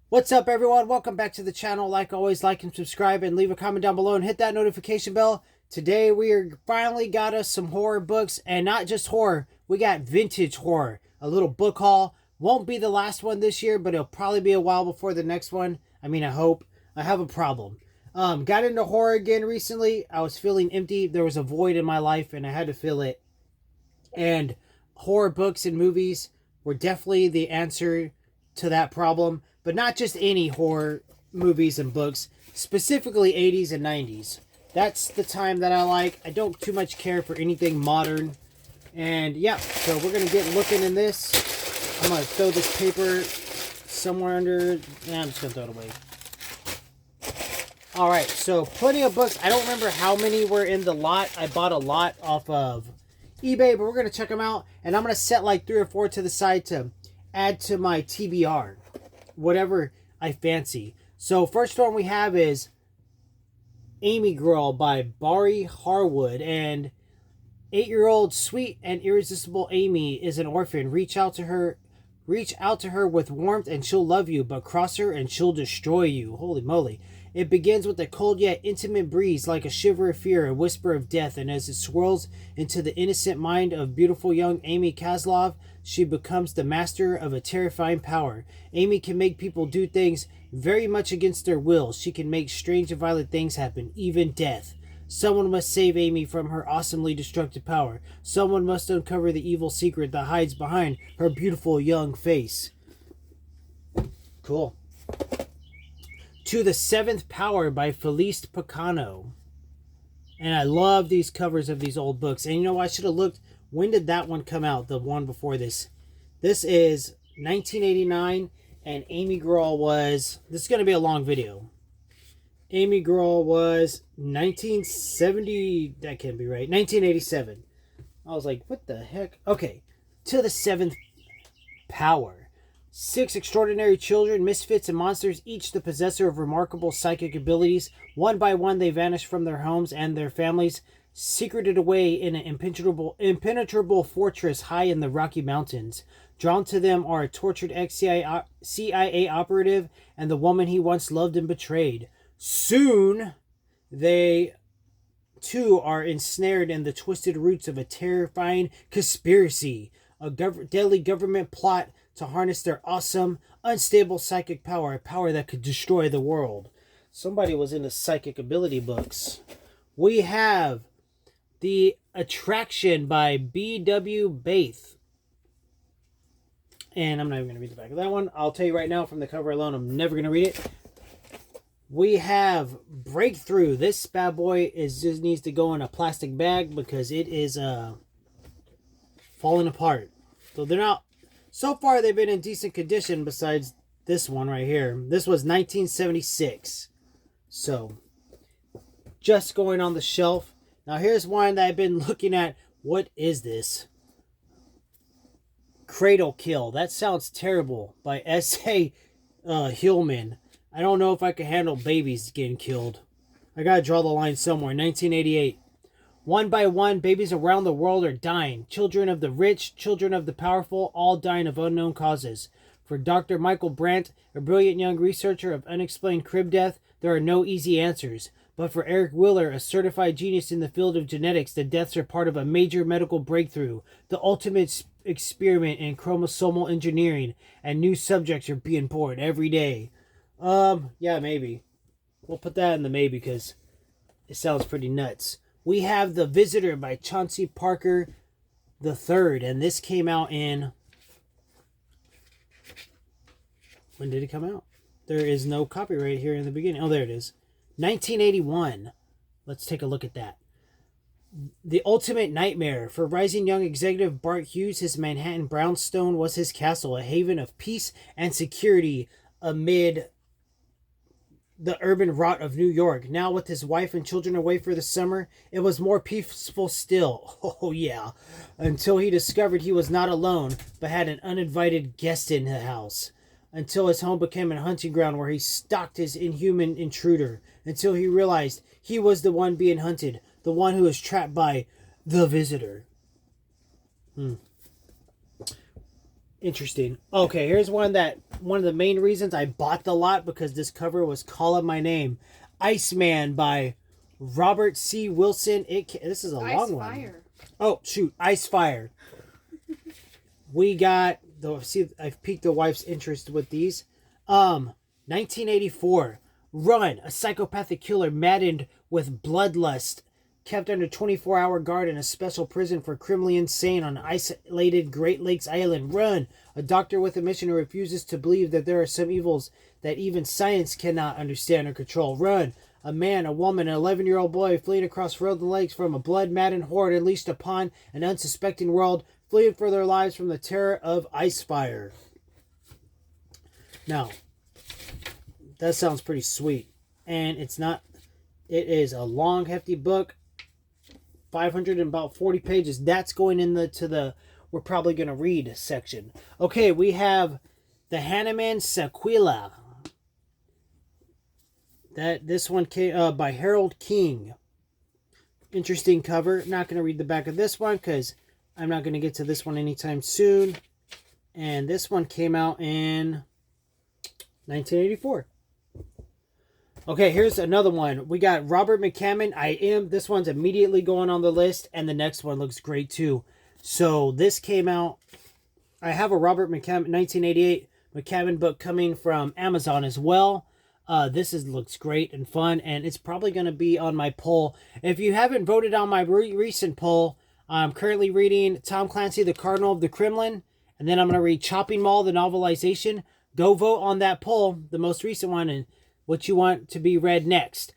What's up, everyone? Welcome back to the channel. Like always, like and subscribe and leave a comment down below and hit that notification bell. Today we are finally got us some horror books, and not just horror, we got vintage horror. A little book haul. Won't be the last one this year, but it'll probably be a while before the next one. I mean, I hope. I have a problem. Got into horror again recently. I was feeling empty. There was a void in my life and I had to fill it. And horror books and movies were definitely the answer to that problem, but not just any horror movies and books, specifically 80s and 90s. That's the time that I like. I don't too much care for anything modern. And yeah, so we're going to get looking in this. I'm going to throw this paper somewhere under. Yeah, I'm just going to throw it away. All right, so plenty of books. I don't remember how many were in the lot. I bought a lot off of eBay, but we're going to check them out. And I'm going to set like 3 or 4 to the side to add to my TBR, whatever I fancy. So first one we have is Amy Girl by Bari Harwood. And 8-year-old sweet and irresistible Amy is an orphan. Reach out to her with warmth and she'll love you, but cross her and she'll destroy you. Holy moly. It begins with a cold yet intimate breeze, like a shiver of fear, a whisper of death, and as it swirls into the innocent mind of beautiful young Amy Kaslov, she becomes the master of a terrifying power. Amy can make people do things very much against their will. She can make strange and violent things happen, even death. Someone must save Amy from her awesomely destructive power. Someone must uncover the evil secret that hides behind her beautiful young face. Cool. To the Seventh Power by Felice Picano. And I love these covers of these old books. And you know, I should have looked, when did that one come out? The one before this. This is 1989, and Amy Girl was, this is going to be a long video. Amy Girl was 1970, that can't be right, 1987. I was like, what the heck? Okay, To the Seventh Power. 6 extraordinary children, misfits and monsters, each the possessor of remarkable psychic abilities. One by one they vanish from their homes and their families, secreted away in an impenetrable fortress high in the Rocky Mountains. Drawn to them are a tortured ex-CIA operative and the woman he once loved and betrayed. Soon, they too are ensnared in the twisted roots of a terrifying conspiracy, a deadly government plot to harness their awesome, unstable psychic power, a power that could destroy the world. Somebody was into psychic ability books. We have The Attraction by B.W. Baith. And I'm not even going to read the back of that one. I'll tell you right now from the cover alone, I'm never going to read it. We have Breakthrough. This bad boy just needs to go in a plastic bag because it is falling apart. So they're not, so far they've been in decent condition besides this one right here. This was 1976. So just going on the shelf. Now here's one that I've been looking at. What is this? Cradle Kill. That sounds terrible, by S.A. Hillman. I don't know if I can handle babies getting killed. I gotta draw the line somewhere. 1988. One by one, babies around the world are dying. Children of the rich, children of the powerful, all dying of unknown causes. For Dr. Michael Brandt, a brilliant young researcher of unexplained crib death, there are no easy answers. But for Eric Wheeler, a certified genius in the field of genetics, the deaths are part of a major medical breakthrough, the ultimate experiment in chromosomal engineering, and new subjects are being born every day. Yeah, maybe. We'll put that in the maybe because it sounds pretty nuts. We have The Visitor by Chauncey Parker III, and this came out in, when did it come out? There is no copyright here in the beginning. Oh, there it is. 1981. Let's take a look at that. The Ultimate Nightmare. For rising young executive Bart Hughes, his Manhattan brownstone was his castle, a haven of peace and security amid the urban rot of New York. Now with his wife and children away for the summer, it was more peaceful still. Oh yeah. Until he discovered he was not alone, but had an uninvited guest in the house. Until his home became a hunting ground where he stalked his inhuman intruder. Until he realized he was the one being hunted. The one who was trapped by the visitor. Interesting. Okay, here's one of the main reasons I bought the lot, because this cover was calling my name. Iceman by Robert C. Wilson. This is a long one. Fire. Oh shoot, Ice Fire. We got I've piqued the wife's interest with these. 1984. Run. A psychopathic killer maddened with bloodlust, kept under 24-hour guard in a special prison for criminally insane on an isolated Great Lakes island. Run. A doctor with a mission who refuses to believe that there are some evils that even science cannot understand or control. Run. A man, a woman, an 11-year-old boy fleeing across frozen lakes from a blood-maddened horde unleashed upon an unsuspecting world, fleeing for their lives from the terror of ice fire. Now, that sounds pretty sweet. And it's not... It is a long, hefty book. 540 pages. That's going to the we're probably going to read section. Okay, we have the Hanuman Sequela. This one came by Harold King. Interesting cover. Not going to read the back of this one because I'm not going to get to this one anytime soon. And this one came out in 1984. Okay, here's another one. We got Robert McCammon. This one's immediately going on the list, and the next one looks great too. So this came out. I have a Robert McCammon 1988 McCammon book coming from Amazon as well. This looks great and fun, and it's probably going to be on my poll. If you haven't voted on my recent poll, I'm currently reading Tom Clancy, The Cardinal of the Kremlin, and then I'm going to read Chopping Mall, the novelization. Go vote on that poll, the most recent one, and what you want to be read next.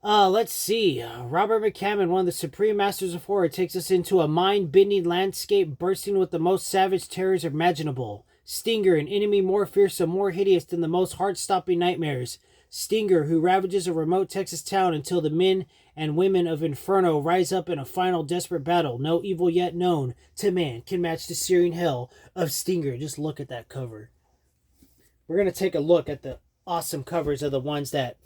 Let's see. Robert McCammon, one of the supreme masters of horror, takes us into a mind-bending landscape bursting with the most savage terrors imaginable. Stinger, an enemy more fearsome, more hideous than the most heart-stopping nightmares. Stinger, who ravages a remote Texas town until the men and women of Inferno rise up in a final desperate battle. No evil yet known to man can match the searing hell of Stinger. Just look at that cover. We're going to take a look at the awesome covers of the ones that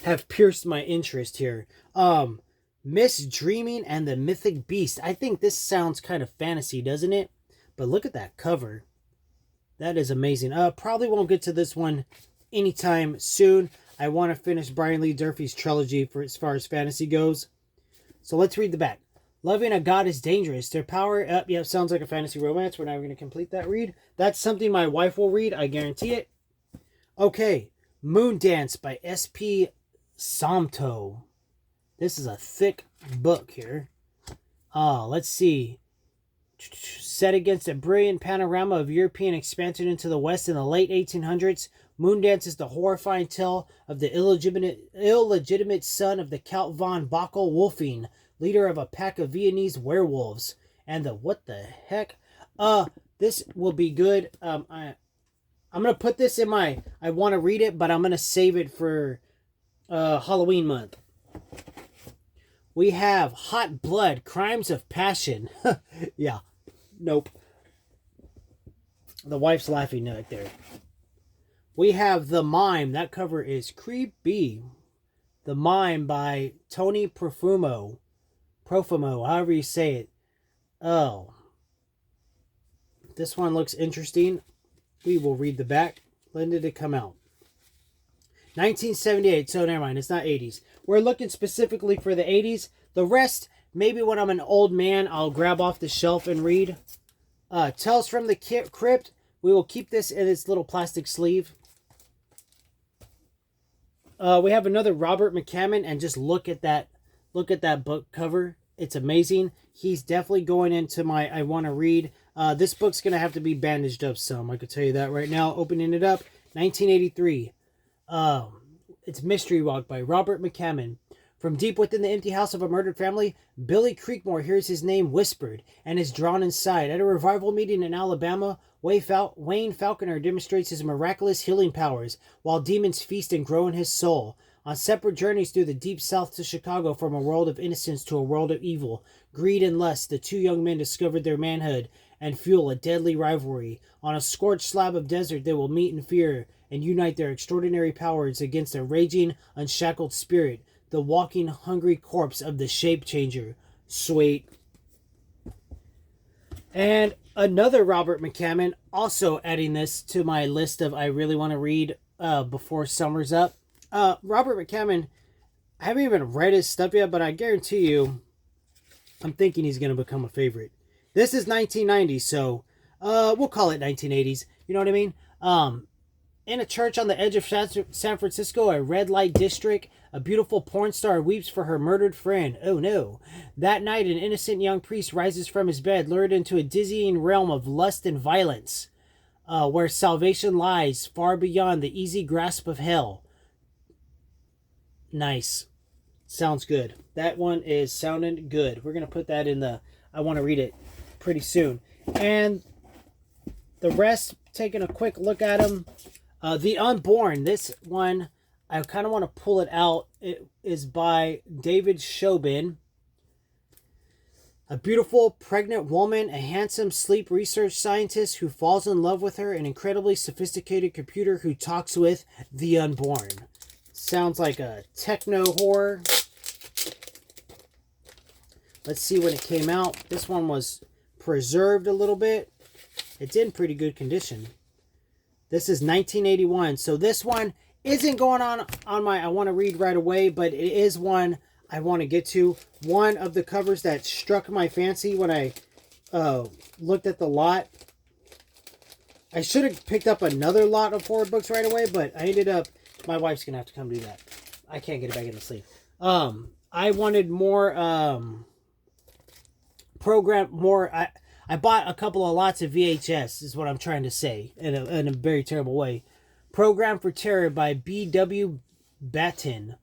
have pierced my interest here. Miss Dreaming and the Mythic Beast. I think this sounds kind of fantasy, doesn't it? But look at that cover. That is amazing. Probably won't get to this one anytime soon. I want to finish Brian Lee Durfee's trilogy for as far as fantasy goes. So let's read the back. Loving a god is dangerous. Their power up. Yep, sounds like a fantasy romance. We're not going to complete that read. That's something my wife will read. I guarantee it. Okay, Moon Dance by S.P. Somto. This is a thick book here. Let's see. Set against a brilliant panorama of European expansion into the West in the late 1800s, Moondance is the horrifying tale of the illegitimate son of the Count von Bockle Wolfing, leader of a pack of Viennese werewolves. And what the heck? This will be good. I'm going to put this in I want to read it, but I'm going to save it for Halloween month. We have Hot Blood, Crimes of Passion. Yeah, nope. The wife's laughing right there. We have The Mime. That cover is creepy. The Mime by Tony Profumo, however you say it. Oh. This one looks interesting. We will read the back. When did it come out? 1978. So never mind. It's not 80s. We're looking specifically for the 80s. The rest, maybe when I'm an old man, I'll grab off the shelf and read. Tales from the Crypt. We will keep this in its little plastic sleeve. We have another Robert McCammon, and just look at that book cover. It's amazing. He's definitely going into my I want to read. This book's going to have to be bandaged up some. I could tell you that right now. Opening it up. 1983. It's Mystery Walk by Robert McCammon. From deep within the empty house of a murdered family, Billy Creekmore hears his name whispered and is drawn inside. At a revival meeting in Alabama, Wayne Falconer demonstrates his miraculous healing powers, while demons feast and grow in his soul. On separate journeys through the deep south to Chicago, from a world of innocence to a world of evil, greed and lust, the two young men discovered their manhood and fuel a deadly rivalry. On a scorched slab of desert, they will meet in fear and unite their extraordinary powers against a raging, unshackled spirit, the walking, hungry corpse of the Shape Changer. Sweet. And Another Robert McCammon, also adding this to my list of I really want to read before summer's up. Robert McCammon, I haven't even read his stuff yet, but I guarantee you, I'm thinking he's going to become a favorite. This is 1990, so we'll call it 1980s. You know what I mean? In a church on the edge of San Francisco, a red light district, a beautiful porn star weeps for her murdered friend. Oh no. That night, an innocent young priest rises from his bed, lured into a dizzying realm of lust and violence, where salvation lies far beyond the easy grasp of hell. Nice. Sounds good. That one is sounding good. We're going to put that in the... I want to read it pretty soon. And the rest, taking a quick look at them. The Unborn. This one, I kind of want to pull it out. It is by David Shobin. A beautiful pregnant woman, a handsome sleep research scientist who falls in love with her, an incredibly sophisticated computer who talks with the Unborn. Sounds like a techno horror. Let's see when it came out. This one was preserved a little bit. It's in pretty good condition. This is 1981. So this one isn't going on my I want to read right away, but it is one I want to get to. One of the covers that struck my fancy when I looked at the lot. I should have picked up another lot of horror books right away, but I ended up... My wife's going to have to come do that. I can't get it back in the sleeve. I wanted more I bought a couple of lots of VHS, is what I'm trying to say, in a very terrible way. Program for Terror by B.W. Batten.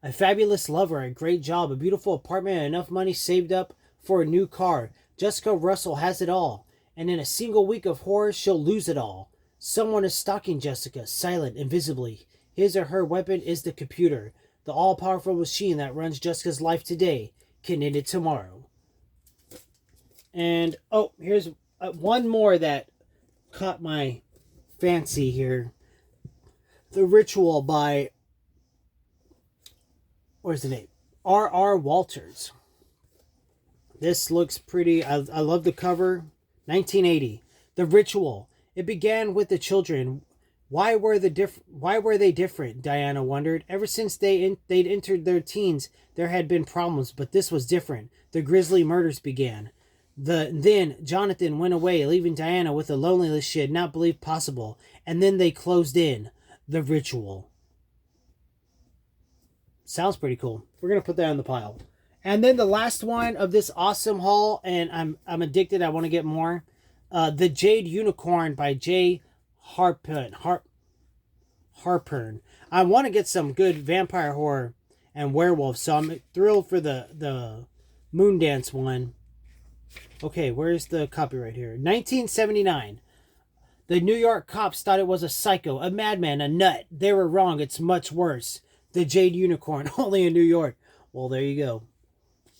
A fabulous lover, a great job, a beautiful apartment, and enough money saved up for a new car. Jessica Russell has it all, and in a single week of horror, she'll lose it all. Someone is stalking Jessica, silent, invisibly. His or her weapon is the computer, the all-powerful machine that runs Jessica's life today, can end it tomorrow. And, oh, here's one more that caught my fancy here. The Ritual by, where's the name? R.R. Walters. This looks pretty, I love the cover. 1980. The Ritual. It began with the children. Why were they different? Diana wondered. Ever since they'd entered their teens, there had been problems, but this was different. The grisly murders began. Then Jonathan went away, leaving Diana with a loneliness she had not believed possible. And then they closed in. The Ritual. Sounds pretty cool. We're gonna put that in the pile. And then the last one of this awesome haul, and I'm addicted. I want to get more. The Jade Unicorn by Jay Harpern. I want to get some good vampire horror and werewolf, so I'm thrilled for the Moondance one. Okay, where's the copyright here? 1979. The New York cops thought it was a psycho, a madman, a nut. They were wrong. It's much worse. The Jade Unicorn, only in New York. Well, there you go.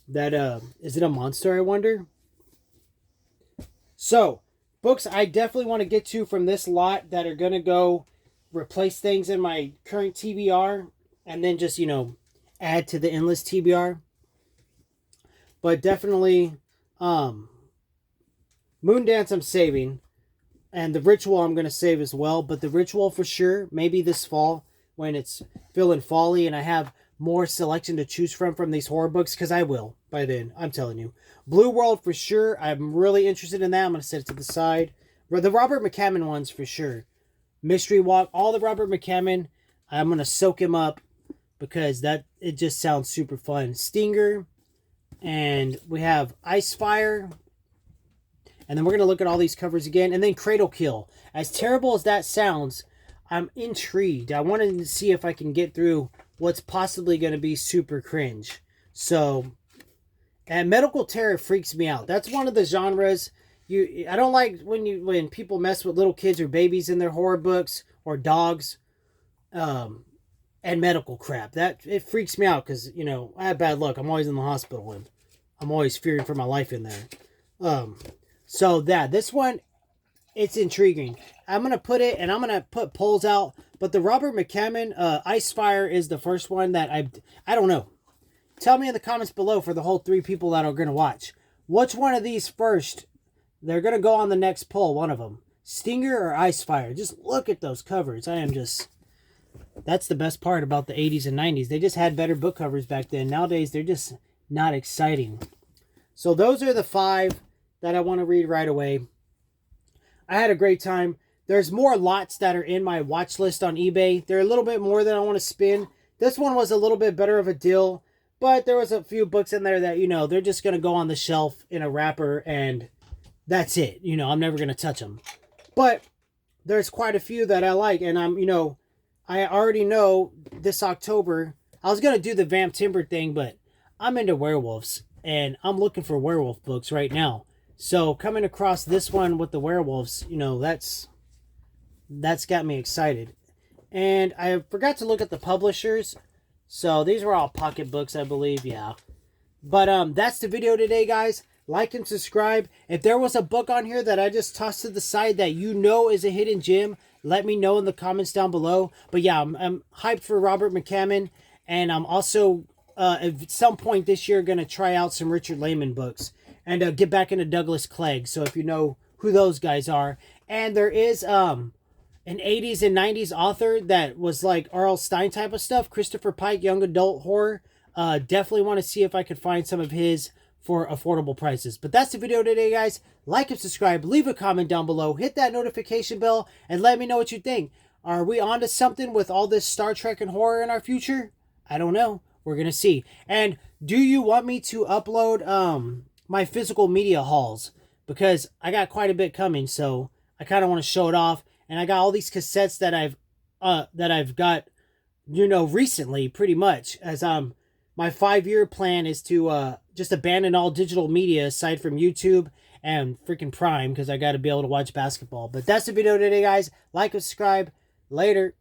That is it a monster, I wonder? So, books I definitely want to get to from this lot that are going to go replace things in my current TBR and then just, add to the endless TBR. But definitely Moondance I'm saving, and The Ritual I'm going to save as well, but The Ritual for sure, maybe this fall when it's feeling fall-y and I have more selection to choose from these horror books, because I will by then, I'm telling you. Blue World for sure, I'm really interested in that. I'm going to set it to the side. The Robert McCammon ones for sure. Mystery Walk, all the Robert McCammon, I'm going to soak him up because it just sounds super fun. Stinger, and we have Icefire, and then we're going to look at all these covers again, and then Cradle Kill. As terrible as that sounds, I'm intrigued. I wanted to see if I can get through what's possibly going to be super cringe. So, and medical terror freaks me out. That's one of the genres I don't like when people mess with little kids or babies in their horror books, or dogs, and medical crap. That it freaks me out because I have bad luck. I'm always in the hospital and I'm always fearing for my life in there. So this one, it's intriguing. I'm gonna put it, and I'm gonna put polls out. But the Robert McCammon Icefire is the first one that I don't know. Tell me in the comments below for the whole 3 people that are gonna watch. Which one of these first They're going to go on the next poll, one of them. Stinger or Icefire. Just look at those covers. That's the best part about the 80s and 90s. They just had better book covers back then. Nowadays, they're just not exciting. So those are the 5 that I want to read right away. I had a great time. There's more lots that are in my watch list on eBay. They're a little bit more than I want to spin. This one was a little bit better of a deal, but there was a few books in there that, they're just going to go on the shelf in a wrapper and that's it. I'm never going to touch them. But there's quite a few that I like, and I already know this October, I was going to do the Vamp Timber thing, but I'm into werewolves, and I'm looking for werewolf books right now. So coming across this one with the werewolves, that's got me excited. And I forgot to look at the publishers. So these were all pocket books, I believe. Yeah. But that's the video today, guys. Like and subscribe. If there was a book on here that I just tossed to the side that is a hidden gem, let me know in the comments down below. But yeah, I'm hyped for Robert McCammon. And I'm also, at some point this year, going to try out some Richard Lehman books. And get back into Douglas Clegg. So if you know who those guys are. And there is an 80s and 90s author that was like R.L. Stine type of stuff. Christopher Pike, young adult horror. Definitely want to see if I could find some of his for affordable prices. But that's the video today, guys. Like and subscribe. Leave a comment down below. Hit that notification bell and let me know what you think. Are we on to something with all this Star Trek and horror in our future? I don't know. We're going to see. And do you want me to upload my physical media hauls? Because I got quite a bit coming, so I kind of want to show it off. And I got all these cassettes that I've got, recently, pretty much. As my 5-year plan is to just abandon all digital media aside from YouTube and freaking Prime, because I got to be able to watch basketball. But that's the video today, guys. Like and subscribe. Later.